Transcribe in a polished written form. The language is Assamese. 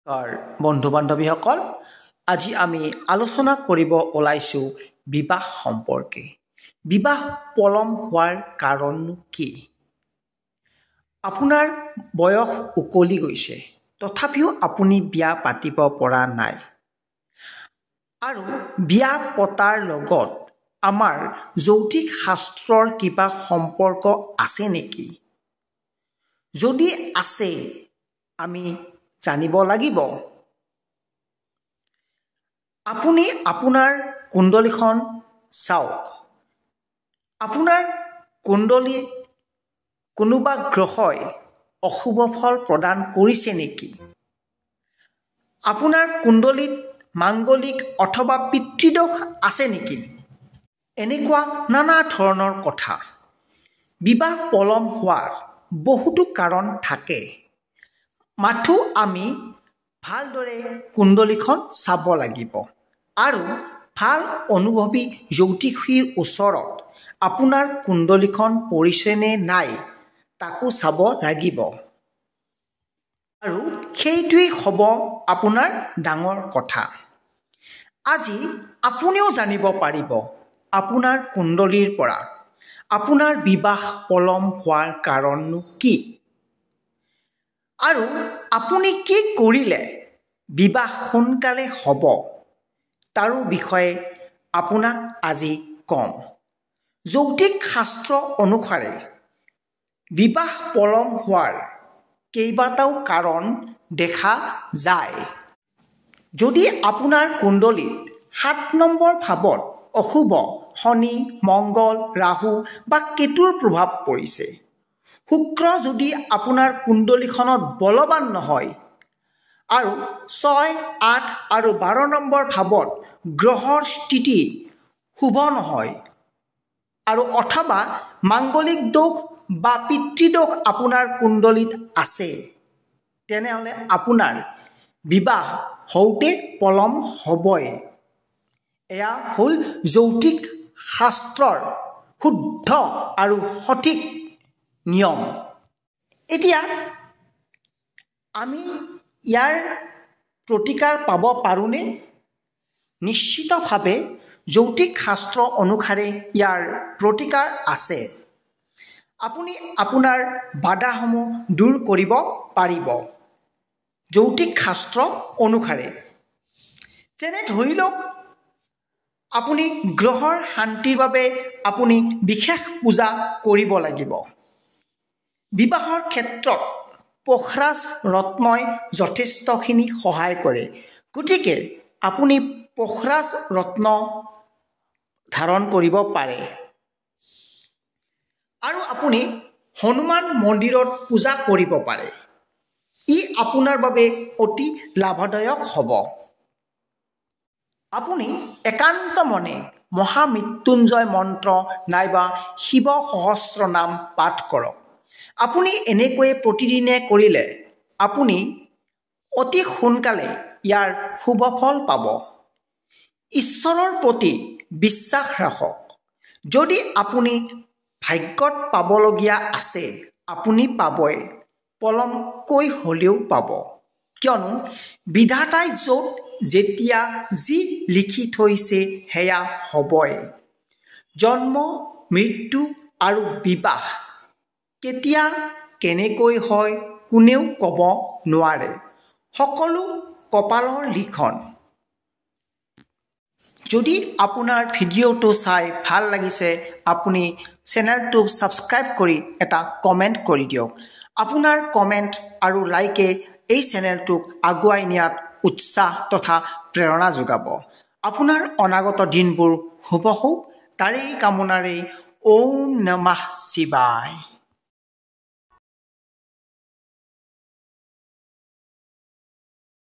বন্ধু বান্ধৱীসকল, আজি আমি আলোচনা কৰিব ওলাইছোঁ বিবাহ সম্পৰ্কে। বিবাহ পলম হোৱাৰ কাৰণ কি? আপোনাৰ বয়স উকলি গৈছে, তথাপিও আপুনি বিয়া পাতিব পৰা নাই। আৰু বিয়া পতাৰ লগত আমাৰ যৌতিক শাস্ত্ৰৰ কিবা সম্পৰ্ক আছে নেকি? যদি আছে, আমি জানিব লাগিব। আপুনি আপোনাৰ কুণ্ডলীখন চাওক। আপোনাৰ কুণ্ডলীত কোনোবা গ্ৰহই অশুভ ফল প্ৰদান কৰিছে নেকি? আপোনাৰ কুণ্ডলীত মাংগলিক অথবা পিতৃদোষ আছে নেকি? এনেকুৱা নানা ধৰণৰ কথা। বিবাহ পলম হোৱাৰ বহুতো কাৰণ থাকে। মাথো আমি ভালদৰে কুণ্ডলীখন চাব লাগিব আৰু ভাল অনুভৱী জ্যোতিষীৰ ওচৰত আপোনাৰ কুণ্ডলীখন পৰিছে নে নাই তাকো চাব লাগিব। আৰু সেইটোৱেই হ'ব আপোনাৰ ডাঙৰ কথা। আজি আপুনিও জানিব পাৰিব আপোনাৰ কুণ্ডলীৰ পৰা আপোনাৰ বিবাহ পলম হোৱাৰ কাৰণনো কি? আৰু আপুনি কি কৰিলে বিবাহ সোনকালে হ'ব তাৰো বিষয়ে আপোনাক আজি ক'ম। যৌতিক শাস্ত্ৰ অনুসাৰে বিবাহ পলম হোৱাৰ কেইবাটাও কাৰণ দেখা যায়। যদি আপোনাৰ কুণ্ডলীত ৭ নম্বৰ ভাৱত অশুভ শনি, মংগল, ৰাহু বা কেতুৰ প্ৰভাৱ পৰিছে, শুক্ৰ যদি আপোনাৰ কুণ্ডলীখনত বলৱান নহয় আৰু ৬, ৮ আৰু ১২ নম্বৰ ভাৱত গ্ৰহৰ স্থিতি শুভ নহয় আৰু অথবা মাংগলিক দোষ বা পিতৃদোষ আপোনাৰ কুণ্ডলীত আছে, তেনেহ'লে আপোনাৰ বিবাহ হওঁতে পলম হ'বই। এয়া হ'ল যৌতিক শাস্ত্ৰৰ শুদ্ধ আৰু সঠিক নিয়ম। এতিয়া আমি ইয়াৰ প্ৰতিকাৰ পাব পাৰোঁনে? নিশ্চিতভাৱে যৌতিক শাস্ত্ৰ অনুসাৰে ইয়াৰ প্ৰতিকাৰ আছে। আপুনি আপোনাৰ বাধাসমূহ দূৰ কৰিব পাৰিব যৌতিক শাস্ত্ৰ অনুসাৰে। যেনে ধৰি লওক, আপুনি গ্ৰহৰ শান্তিৰ বাবে আপুনি বিশেষ পূজা কৰিব লাগিব। বিবাহৰ ক্ষেত্ৰত পোখৰাজ ৰত্নই যথেষ্টখিনি সহায় কৰে, গতিকে আপুনি পোখৰাজ ৰত্ন ধাৰণ কৰিব পাৰে। আৰু আপুনি হনুমান মন্দিৰত পূজা কৰিব পাৰে। ই আপোনাৰ বাবে অতি লাভদায়ক হ'ব। আপুনি একান্ত মনে মহামৃত্যুঞ্জয় মন্ত্ৰ নাইবা শিৱ সহস্ৰ নাম পাঠ কৰক। আপুনি এনেকৈয়ে প্ৰতিদিনে কৰিলে আপুনি অতি সোনকালে ইয়াৰ শুভ ফল পাব। ঈশ্বৰৰ প্ৰতি বিশ্বাস ৰাখক। যদি আপুনি ভাগ্যত পাবলগীয়া আছে, আপুনি পাবই, পলমকৈ হ'লেও পাব। কিয়নো বিধাতাই য'ত যেতিয়া যি লিখি থৈছে সেয়া হ'বই। জন্ম, মৃত্যু আৰু বিবাহ কেতিয়া কেনেকৈ হয় কোনেও ক'ব নোৱাৰে। সকলো কপালৰ লিখন। যদি আপোনাৰ ভিডিঅ'টো চাই ভাল লাগিছে, আপুনি চেনেলটো ছাবস্ক্ৰাইব কৰি এটা কমেণ্ট কৰি দিয়ক। আপোনাৰ কমেণ্ট আৰু লাইকে এই চেনেলটোক আগুৱাই নিয়াত উৎসাহ তথা প্ৰেৰণা যোগাব। আপোনাৰ অনাগত দিনবোৰ শুভ হওক, তাৰেই কামনাৰে ওম নমঃ শিৱায়।